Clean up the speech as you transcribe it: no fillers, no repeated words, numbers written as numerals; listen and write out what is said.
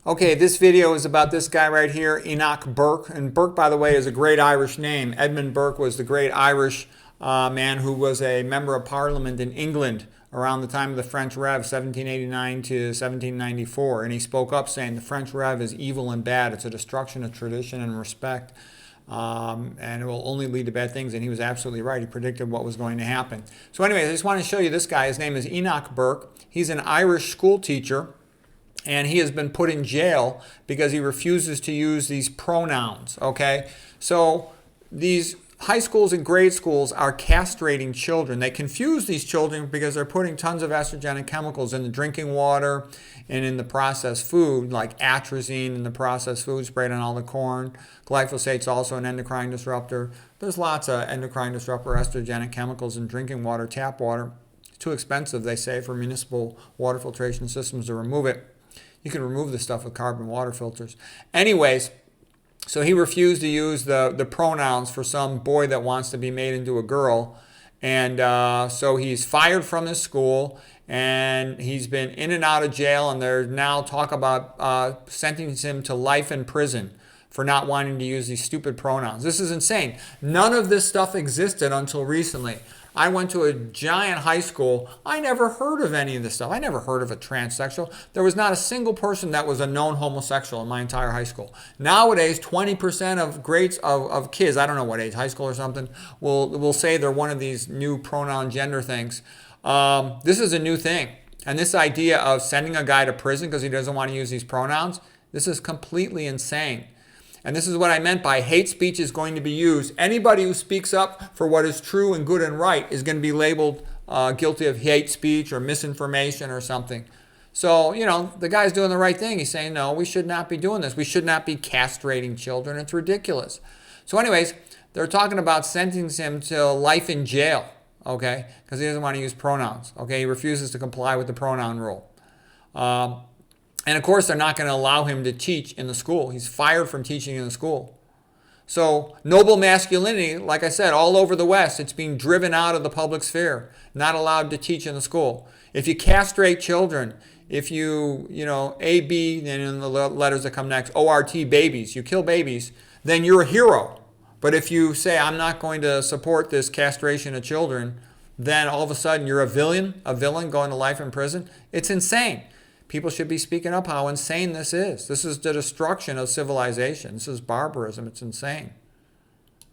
Okay, this video is about this guy right here, Enoch Burke. And Burke, by the way, is a great Irish name. Edmund Burke was the great Irish man who was a member of Parliament in England around the time of the French Rev, 1789 to 1794. And he spoke up saying the French Rev is evil and bad. It's a destruction of tradition and respect. And it will only lead to bad things. And he was absolutely right. He predicted what was going to happen. So anyways, I just want to show you this guy. His name is Enoch Burke. He's an Irish school teacher. And he has been put in jail because he refuses to use these pronouns, okay? So these high schools and grade schools are castrating children. They confuse these children because they're putting tons of estrogenic chemicals in the drinking water and in the processed food, like atrazine in the processed food sprayed on all the corn. Glyphosate's also an endocrine disruptor. There's lots of endocrine disruptor estrogenic chemicals in drinking water, tap water. It's too expensive, they say, for municipal water filtration systems to remove it. You can remove this stuff with carbon water filters. Anyways, so he refused to use the pronouns for some boy that wants to be made into a girl. And so he's fired from his school, and he's been in and out of jail, and there's now talk about sentencing him to life in prison for not wanting to use these stupid pronouns. This is insane. None of this stuff existed until recently. I went to a giant high school. I never heard of any of this stuff. I never heard of a transsexual. There was not a single person that was a known homosexual in my entire high school. Nowadays, 20% of grades of kids, I don't know what age, high school or something, will say they're one of these new pronoun gender things. This is a new thing. And this idea of sending a guy to prison because he doesn't want to use these pronouns, this is completely insane. And this is what I meant by hate speech is going to be used. Anybody who speaks up for what is true and good and right is going to be labeled guilty of hate speech or misinformation or something. So, you know, the guy's doing the right thing. He's saying, no, we should not be doing this. We should not be castrating children. It's ridiculous. So anyways, they're talking about sentencing him to life in jail, okay, because he doesn't want to use pronouns, okay? He refuses to comply with the pronoun rule. And of course, they're not going to allow him to teach in the school. He's fired from teaching in the school. So noble masculinity, like I said, all over the West, it's being driven out of the public sphere, not allowed to teach in the school. If you castrate children, if you A-B, and in the letters that come next, O-R-T, babies, you kill babies, then you're a hero. But if you say, I'm not going to support this castration of children, then all of a sudden you're a villain going to life in prison. It's insane. People should be speaking up how insane this is. This is the destruction of civilization. This is barbarism. It's insane.